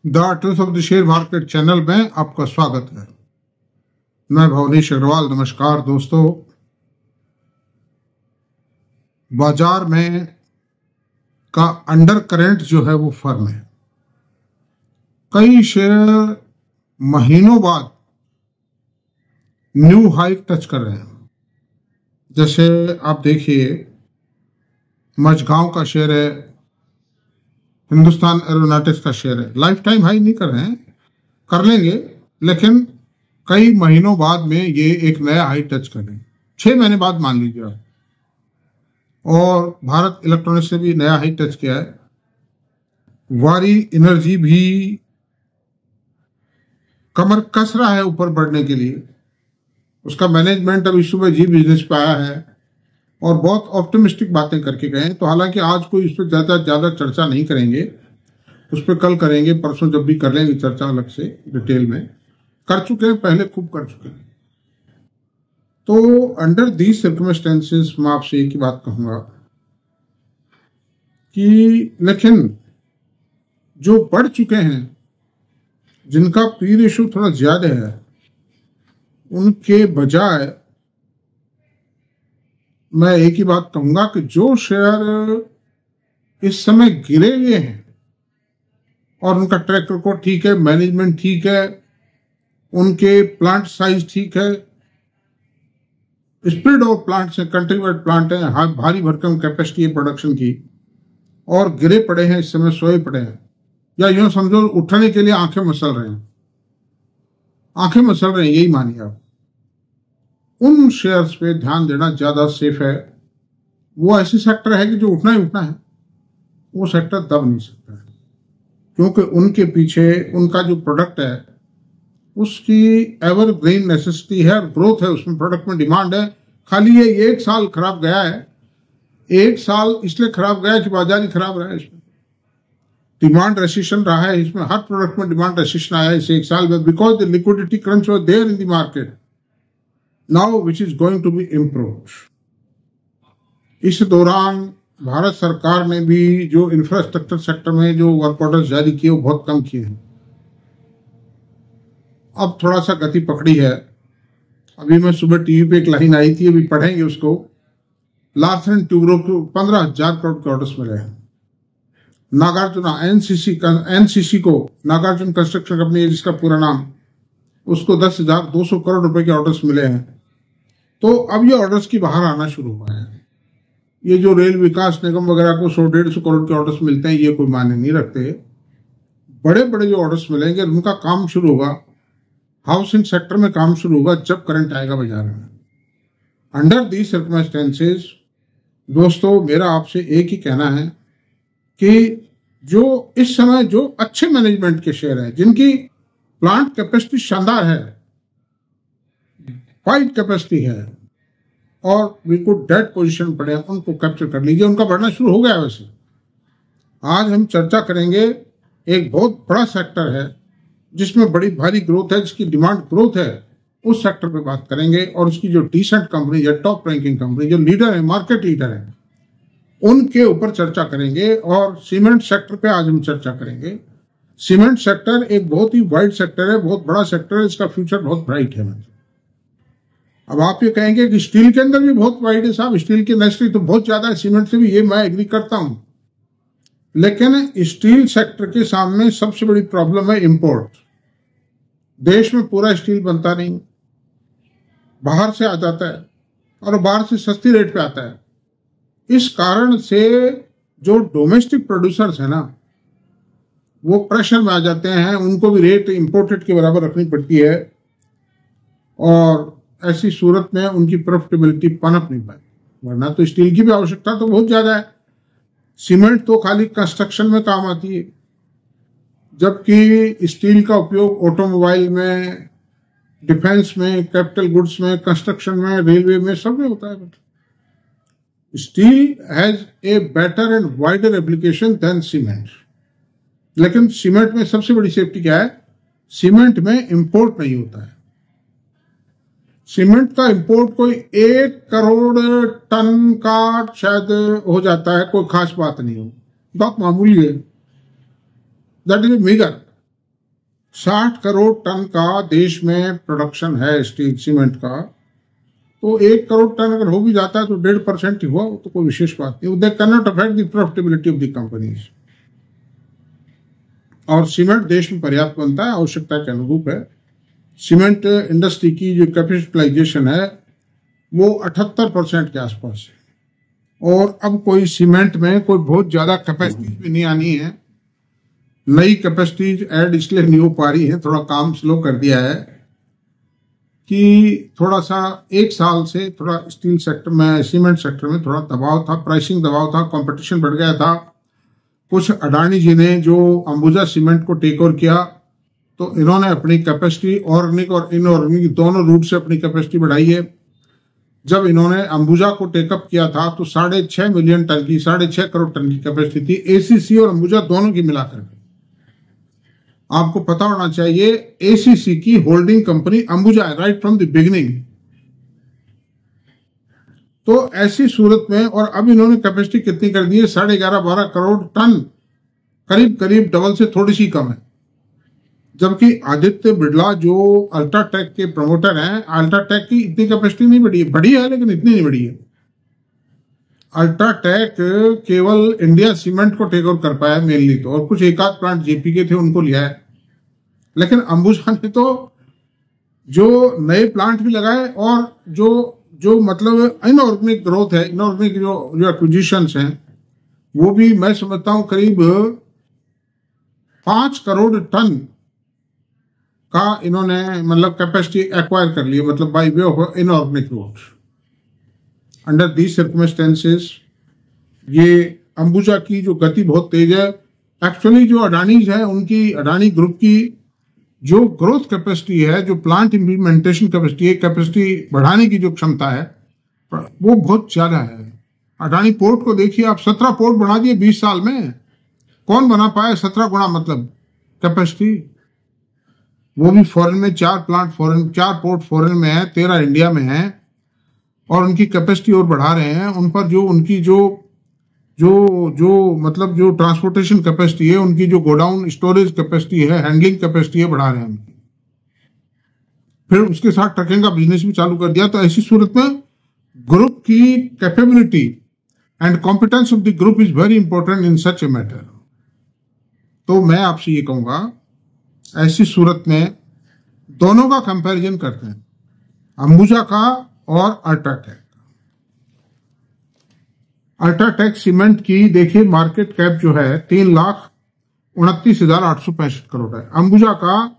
The truth of the share market channel में आपका स्वागत है। मैं भवनीश अग्रवाल। नमस्कार दोस्तों। बाजार में का अंडर करंट जो है वो फर्म है। कई शेयर महीनों बाद न्यू हाई टच कर रहे हैं। जैसे आप देखिए, मझगांव का शेयर है, हिंदुस्तान एरोनॉटिक्स का शेयर है, लाइफ टाइम हाई नहीं कर रहे हैं, कर लेंगे, लेकिन कई महीनों बाद में ये एक नया हाई टच करें, 6 महीने बाद मान लीजिए आप। और भारत इलेक्ट्रॉनिक्स ने भी नया हाई टच किया है। वारी एनर्जी भी कमर कस रहा है ऊपर बढ़ने के लिए। उसका मैनेजमेंट अभी सुबह जी बिजनेस पे आया है और बहुत ऑप्टिमिस्टिक बातें करके गए हैं। तो हालांकि आज कोई उस पर ज्यादा चर्चा नहीं करेंगे, उस पर कल करेंगे, परसों जब भी कर लेंगे चर्चा अलग से डिटेल में। कर चुके हैं, पहले खूब कर चुके हैं। तो अंडर दीज सर्कमस्टेंसेस मैं आपसे एक ही बात कहूंगा कि लेकिन जो बढ़ चुके हैं, जिनका पी रेशो थोड़ा ज्यादा है, उनके बजाय मैं एक ही बात कहूंगा कि जो शेयर इस समय गिरे हुए हैं और उनका ट्रैक रिकॉर्ड ठीक है, मैनेजमेंट ठीक है, उनके प्लांट साइज ठीक है, स्प्रेड ऑफ प्लांट्स है, कंट्री वाइड प्लांट है, भारी भरकम कैपेसिटी है प्रोडक्शन की, और गिरे पड़े हैं, इस समय सोए पड़े हैं, या यूं समझो उठने के लिए आंखें मसल रहे हैं, यही मानिए आप। उन शेयर्स पे ध्यान देना ज्यादा सेफ है। वो ऐसी सेक्टर है कि जो उठना ही उठना है, वो सेक्टर दब नहीं सकता है, क्योंकि उनके पीछे उनका जो प्रोडक्ट है उसकी एवरग्रीन नेसेसिटी है, ग्रोथ है, उसमें प्रोडक्ट में डिमांड है। खाली ये 1 साल खराब गया है, 1 साल इसलिए खराब गया कि बाजार ही खराब रहा है, इसमें डिमांड रेसिशन रहा है, इसमें हर प्रोडक्ट में डिमांड रेसिशन आया है इस 1 साल में, because the liquidity crunch was there in the market now which is going to be improved. इस दौरान भारत सरकार ने भी जो इंफ्रास्ट्रक्चर सेक्टर में जो वर्क ऑर्डर जारी किए वो बहुत कम किए हैं। अब थोड़ा सा गति पकड़ी है। अभी मैं सुबह टीवी पे एक लाइन आई थी, अभी पढ़ेंगे उसको। लार्सन ट्यूब्रो को 15,000 करोड़ के ऑर्डर्स मिले हैं। नागार्जुना एनसीसी को, नागार्जुन कंस्ट्रक्शन कंपनी है जिसका पूरा नाम, उसको 10,200 करोड़ रुपए के ऑर्डर्स मिले हैं। तो अब ये ऑर्डर्स की बाहर आना शुरू हुआ है। ये जो रेल विकास निगम वगैरह को 100-150 करोड़ के ऑर्डर्स मिलते हैं, ये कोई मायने नहीं रखते। बड़े बड़े जो ऑर्डर्स मिलेंगे उनका काम शुरू होगा, हाउसिंग सेक्टर में काम शुरू होगा जब करंट आएगा बाजार में। अंडर दीज सर्कमस्टेंसेस दोस्तों, मेरा आपसे एक ही कहना है कि जो इस समय जो अच्छे मैनेजमेंट के शेयर हैं, जिनकी प्लांट कैपेसिटी शानदार है, वाइड कैपेसिटी है, और बिल्कुल डेड पोजीशन पड़े हैं, उनको कैप्चर कर लीजिए। उनका बढ़ना शुरू हो गया। वैसे आज हम चर्चा करेंगे, एक बहुत बड़ा सेक्टर है जिसमें बड़ी भारी ग्रोथ है, जिसकी डिमांड ग्रोथ है, उस सेक्टर पे बात करेंगे। और उसकी जो डिसेंट कंपनी है, टॉप रैंकिंग कंपनी, जो लीडर है, मार्केट लीडर है, उनके ऊपर चर्चा करेंगे। और सीमेंट सेक्टर पे आज हम चर्चा करेंगे। सीमेंट सेक्टर एक बहुत ही वाइड सेक्टर है, बहुत बड़ा सेक्टर है, इसका फ्यूचर बहुत ब्राइट है। अब आप ये कहेंगे कि स्टील के अंदर भी बहुत वाइड है। साहब, स्टील की इंडस्ट्री तो बहुत ज्यादा है, सीमेंट से भी, ये मैं एग्री करता हूं, लेकिन स्टील सेक्टर के सामने सबसे बड़ी प्रॉब्लम है इंपोर्ट। देश में पूरा स्टील बनता नहीं, बाहर से आ जाता है, और बाहर से सस्ती रेट पे आता है। इस कारण से जो डोमेस्टिक प्रोड्यूसर्स है ना, वो प्रेशर में आ जाते हैं, उनको भी रेट इंपोर्टेड के बराबर रखनी पड़ती है, और ऐसी सूरत में उनकी प्रॉफिटेबिलिटी पनप नहीं पाए। वरना तो स्टील की भी आवश्यकता तो बहुत ज्यादा है। सीमेंट तो खाली कंस्ट्रक्शन में काम आती है, जबकि स्टील का उपयोग ऑटोमोबाइल में, डिफेंस में, कैपिटल गुड्स में, कंस्ट्रक्शन में, रेलवे में, सब में होता है। Steel has a better and wider application than cement. लेकिन सीमेंट में सबसे बड़ी सेफ्टी क्या है? सीमेंट में इंपोर्ट नहीं होता है। सीमेंट का इंपोर्ट कोई 1 करोड़ टन का शायद हो जाता है, कोई खास बात नहीं हो, बहुत मामूली है, that is meagre. 60 crore tonne का देश में प्रोडक्शन है स्टील सीमेंट का, तो 1 करोड़ टन अगर हो भी जाता है तो 1.5% ही हुआ, तो कोई विशेष बात नहीं। They can not affect the profitability of the companies. और सीमेंट देश में पर्याप्त बनता है, आवश्यकता के अनुरूप है। सीमेंट इंडस्ट्री की जो कैपिटलाइजेशन है वो 78% के आसपास है, और अब कोई सीमेंट में कोई बहुत ज्यादा कैपेसिटी भी नहीं आनी है। नई कैपेसिटीज ऐड इसलिए नहीं हो पा रही है, थोड़ा काम स्लो कर दिया है कि थोड़ा सा 1 साल से थोड़ा स्टील सेक्टर में, सीमेंट सेक्टर में थोड़ा दबाव था, प्राइसिंग दबाव था, कंपटीशन बढ़ गया था। कुछ अडानी जी ने जो अंबुजा सीमेंट को टेक ओवर किया, तो इन्होंने अपनी कैपेसिटी ऑर्गेनिक और इनऑर्गेनिक दोनों रूट से अपनी कैपेसिटी बढ़ाई है। जब इन्होंने अंबुजा को टेकअप किया था तो 6.5 मिलियन टन की, 6.5 करोड़ टन की कैपेसिटी थी, एसीसी और अंबुजा दोनों की मिलाकर के। आपको पता होना चाहिए एसीसी की होल्डिंग कंपनी अंबुजा है राइट फ्रॉम द बिगिनिंग। तो ऐसी सूरत में, और अब इन्होंने कैपेसिटी कितनी कर दी है, 11.5-12 करोड़ टन, करीब करीब डबल से थोड़ी सी कम है। जबकि आदित्य बिरला जो अल्ट्राटेक के प्रमोटर हैं, अल्ट्राटेक की इतनी कैपेसिटी नहीं बढ़ी है लेकिन इतनी नहीं बढ़ी है। अल्ट्राटेक केवल इंडिया सीमेंट को टेक ओवर कर पाया मेनली तो, और कुछ एक आध प्लांट जेपी के थे उनको लिया है। लेकिन अंबुजा ने तो जो नए प्लांट भी लगाए, और जो मतलब इनऑर्गेनिक ग्रोथ है, इनऑर्गेनिक जो एक्विजिशंस हैं, वो भी मैं समझता हूं करीब 5 करोड़ टन का इन्होंने मतलब कैपेसिटी एक्वायर कर ली, मतलब by way of inorganic growth. Under these circumstances ये अंबुजा की जो गति बहुत तेज है। एक्चुअली जो अडानीज है, उनकी अडानी ग्रुप की जो ग्रोथ कैपेसिटी है, जो प्लांट इंप्लीमेंटेशन कैपेसिटी है, कैपेसिटी बढ़ाने की जो क्षमता है, वो बहुत ज्यादा है। अडानी पोर्ट को देखिए आप, 17 पोर्ट बना दिए 20 साल में। कौन बना पाया 17 गुना मतलब कैपेसिटी? वो भी फॉरेन में, 4 प्लांट फॉरेन, 4 पोर्ट फॉरेन में है, 13 इंडिया में है, और उनकी कैपेसिटी और बढ़ा रहे हैं। उन पर जो उनकी जो मतलब जो ट्रांसपोर्टेशन कैपेसिटी है, उनकी जो गोडाउन स्टोरेज कैपेसिटी है, हैंडलिंग कैपेसिटी है, बढ़ा रहे हैं उनकी। फिर उसके साथ ट्रकिंग का बिजनेस भी चालू कर दिया। तो ऐसी सूरत में ग्रुप की capability and competence of the group is very important in such a matter. तो मैं आपसे ये कहूंगा, ऐसी सूरत में दोनों का कंपैरिजन करते हैं, अंबुजा का और अल्ट्राटेक। अल्ट्राटेक सीमेंट की देखिए मार्केट कैप जो है 3,29,865 करोड़ है। अंबुजा का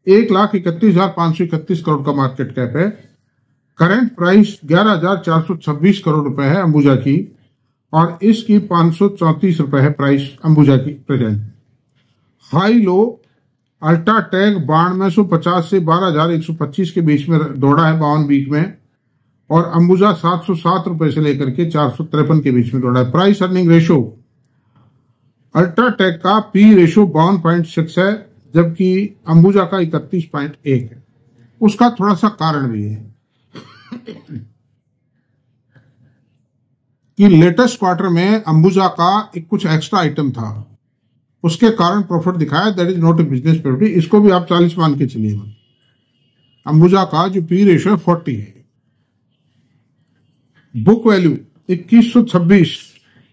1,31,531 करोड़ का मार्केट कैप है। करंट प्राइस 11,426 करोड़ रुपए है अंबुजा की, और इसकी 534 रुपए है प्राइस अंबुजा की प्रेजेंट। हाई लो अल्ट्राटेक 9250 से 12,125 के बीच में दौड़ा है 52 वीक में, और अंबुजा 707 रुपए से लेकर के 453 के बीच में दौड़ा है। प्राइस अर्निंग रेशो अल्ट्राटेक का पी रेशो 52.6 है, जबकि अंबुजा का 31.1 है। उसका थोड़ा सा कारण भी है कि लेटेस्ट क्वार्टर में अंबुजा का एक कुछ एक्स्ट्रा आइटम था, उसके कारण प्रॉफिट दिखाया। That is not a business property. इसको भी आप 40 मान के चलिए। अंबुजा का जो पी रेशो 40 है। बुक वैल्यू 2126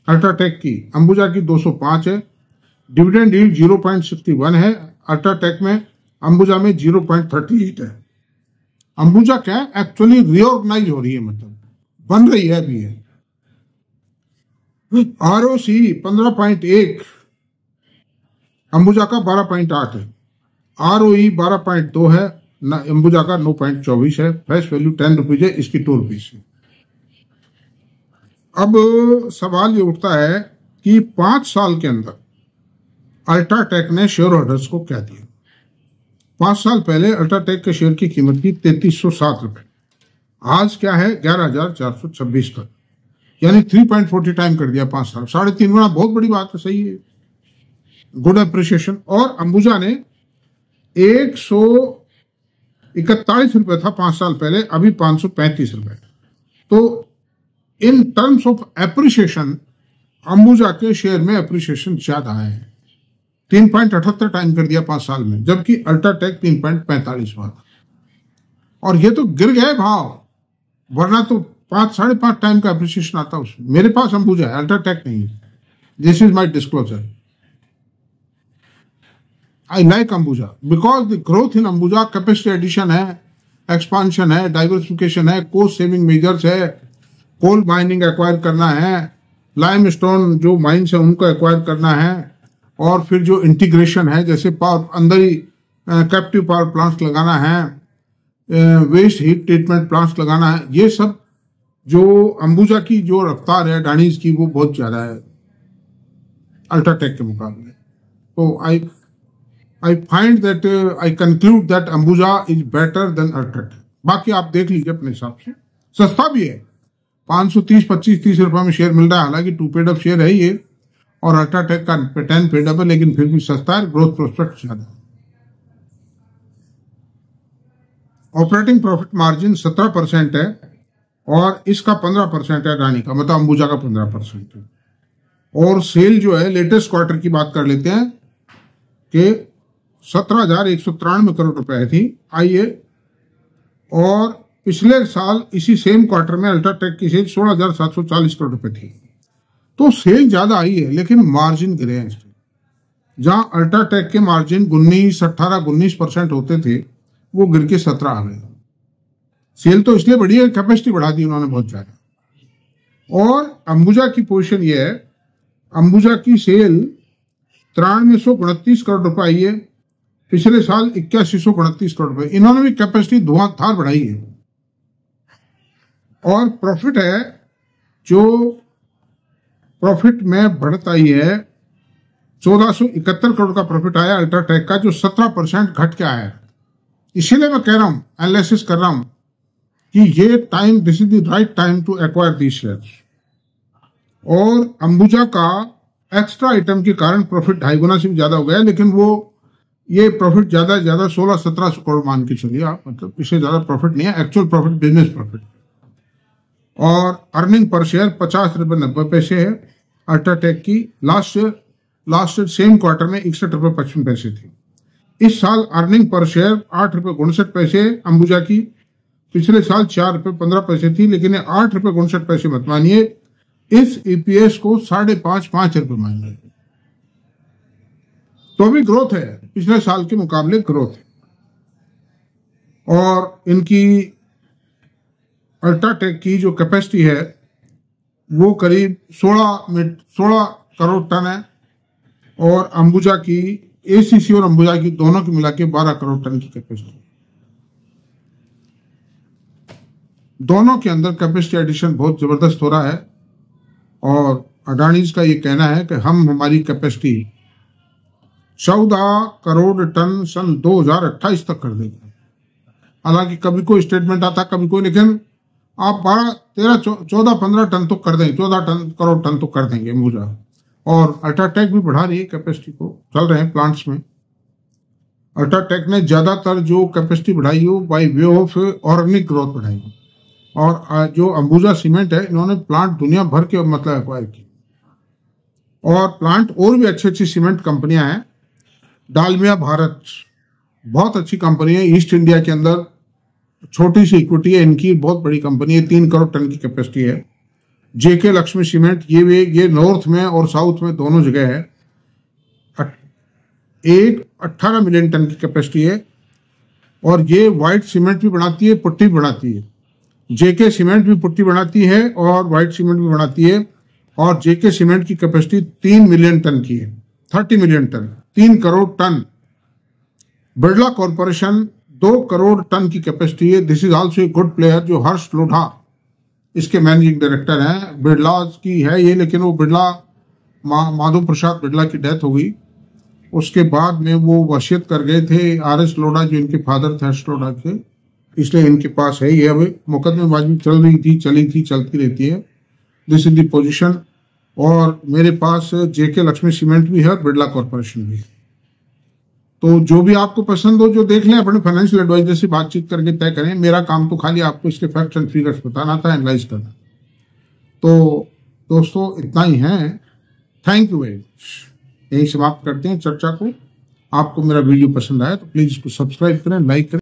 अल्ट्राटेक की, अंबुजा की 205 है। डिविडेंड यील्ड 0.61 है अल्ट्राटेक में, अंबुजा में 0.38 है। अंबुजा क्या है, एक्चुअली रीऑर्गेनाइज हो रही है, मतलब बन रही है अभी है। आरओसी 15.1, अंबुजा का 12.8 है। आरओई 12.2 है, अंबुजा का 9.24 है। फ्रेश वैल्यू 10 रुपीज है, इसकी 2 रुपीज है। अब सवाल ये उठता है कि 5 साल के अंदर अल्ट्राटेक ने शेयर होल्डर्स को क्या दिया। 5 साल पहले अल्ट्राटेक के शेयर की कीमत थी 3307 रुपए, आज क्या है 11,426 तक, यानी 3.40 टाइम कर दिया 5 साल, 3.5 गुना। बहुत बड़ी बात है, सही है, गुड अप्रिसिएशन। और अंबुजा ने 141 रुपए था 5 साल पहले, अभी 535 रुपए। तो in terms of appreciation Ambuja के शेयर में एप्रिसिएशन ज्यादा है। 3.78 टाइम कर दिया 5 साल में, जबकि अल्ट्राटेक 3.45 हुआ था। और ये तो गिर गए भाव, वरना तो 5-5.5 टाइम का अप्रिसिएशन आता उसमें। मेरे पास अंबुजा है, अल्ट्राटेक नहीं है। This is my disclosure. I like Ambuja because the growth in Ambuja, capacity addition है, एक्सपांशन है, डाइवर्सिफिकेशन है, कोस्ट सेविंग मेजर्स है, कोल माइनिंग एक्वायर करना है, लाइमस्टोन जो माइंस है उनको एक्वायर करना है, और फिर जो इंटीग्रेशन है, जैसे पावर अंदर ही कैप्टिव पावर प्लांट्स लगाना है, वेस्ट हीट ट्रीटमेंट प्लांट्स लगाना है। ये सब जो अंबुजा की जो रफ्तार है अडानीज की, वो बहुत ज्यादा है अल्ट्राटेक के मुकाबले। तो I find that, I conclude that Ambuja is better than UltraTech. बाकी आप देख लीजिए अपने हिसाब से, सस्ता भी है, 530-25-30 रुपए में शेयर मिल रहा है। हालांकि 2 पेड अप शेयर है ये, और अल्ट्राटेक का 10 पेड अप है, लेकिन फिर भी सस्ता है, ग्रोथ प्रोस्पेक्ट ज्यादा है। ऑपरेटिंग प्रॉफिट मार्जिन 17% है, और इसका 15% है अडानी का, मतलब अंबुजा का 15% है। और सेल जो है लेटेस्ट क्वार्टर की बात कर लेते हैं कि 17,193 करोड़ रुपए थी आईए, और पिछले साल इसी सेम क्वार्टर में अल्ट्राटेक की सेल 16,740 करोड़ रुपए थी। तो सेल ज्यादा आई है, लेकिन मार्जिन गिरे हैं इसके। जहां अल्ट्राटेक के मार्जिन 18-19% होते थे, वो गिर के 17 आ गए। सेल तो इसलिए बढ़ी है, कैपेसिटी बढ़ा दी उन्होंने बहुत ज्यादा। और अंबुजा की पोजीशन ये है, अंबुजा की सेल 9329 करोड़ रुपए आई है, पिछले साल 8129 करोड़ रुपए। इन्होंने भी कैपेसिटी धुआंधार बढ़ाई है। और प्रॉफिट है, जो प्रॉफिट में बढ़त आई है, 1471 करोड़ का प्रॉफिट आया अल्ट्राटेक का, जो 17% घट के आया है। इसीलिए मैं कह रहा हूं, एनालिसिस कर रहा हूं कि ये time, this is the right time to acquire these shares. और अंबुजा का एक्स्ट्रा आइटम के कारण प्रॉफिट 2.5 गुना से भी ज्यादा हो गया, लेकिन वो ये प्रॉफिट ज्यादा 16-17 करोड़ मान के चलिए आप, मतलब इससे ज्यादा प्रॉफिट नहीं है, एक्चुअल प्रॉफिट बिजनेस प्रॉफिट। और अर्निंग पर शेयर 50.90 है अल्ट्राटेक की। लास्ट सेम क्वार्टर में 61.55 थी। इस साल अर्निंग पर शेयर 8.59 अंबुजा की, पिछले साल 4.15 थी, लेकिन 8.59 मत मानिए, इस ईपीएस को 5.5 रुपए मानिए। तो भी ग्रोथ है, पिछले साल के मुकाबले ग्रोथ है। और इनकी अल्ट्राटेक की जो कैपेसिटी है वो करीब 16 करोड़ टन है, और अंबुजा की, एसीसी और अंबुजा की दोनों की मिला के 12 करोड़ टन की कैपेसिटी। दोनों के अंदर कैपेसिटी एडिशन बहुत जबरदस्त हो रहा है। और अडानीज का ये कहना है कि हम हमारी कैपेसिटी 14 करोड़ टन सन 2028 तक कर देंगे। हालांकि कभी कोई स्टेटमेंट आता, कभी कोई, लेकिन आप 12, 13, 14, 15 टन तो कर देंगे, 14 करोड़ टन तो कर देंगे अंबुजा। और अल्ट्राटेक भी बढ़ा रही है कैपेसिटी को, चल रहे हैं प्लांट्स में। अल्ट्राटेक ने ज्यादातर जो कैपेसिटी बढ़ाई हो by way of organic growth बढ़ाई। और जो अंबुजा सीमेंट है, इन्होंने प्लांट दुनिया भर के मतलब एक्वायर की, और प्लांट और भी अच्छी सीमेंट कंपनियां हैं। डालमिया भारत बहुत अच्छी कंपनी है, ईस्ट इंडिया के अंदर छोटी सी इक्विटी है इनकी, बहुत बड़ी कंपनी है, 3 करोड़ टन की कैपेसिटी है। जेके लक्ष्मी सीमेंट, ये नॉर्थ में और साउथ में दोनों जगह है। 18 मिलियन टन की कैपेसिटी है, और ये व्हाइट सीमेंट भी बनाती है, पुट्टी भी बनाती है। जेके सीमेंट भी पुट्टी बनाती है और व्हाइट सीमेंट भी बनाती है। और जेके सीमेंट की कैपेसिटी 3 मिलियन टन की है, 30 million tonne, 3 crore tonne. Birla Corporation 2 crore tonne की कैपेसिटी है। This is also a good player, जो हर्ष लोढ़ा इसके मैनेजिंग डायरेक्टर हैं। बिरला की है ये, लेकिन वो बिरला, माधव प्रसाद बिरला की डेथ हो गई, उसके बाद में वो वसीयत कर गए थे आर.एस. लोढ़ा, जो इनके फादर थे हर्ष लोढ़ा के, इसलिए इनके पास है ये। अभी मुकदमेबाजी चल रही थी, चलती रहती है। This is the position. और मेरे पास जेके लक्ष्मी सीमेंट भी है और बिरला कॉर्पोरेशन भी है। तो जो भी आपको पसंद हो, जो देख लें, अपने फाइनेंशियल एडवाइजर से बातचीत करके तय करें। मेरा काम तो खाली आपको इसके फैक्ट्स एंड फिगर्स बताना था, एनालाइज करना। तो दोस्तों इतना ही है। Thank you very much. यहीं समाप्त करते हैं चर्चा को। आपको मेरा वीडियो पसंद आया तो प्लीज इसको सब्सक्राइब करें, लाइक करें।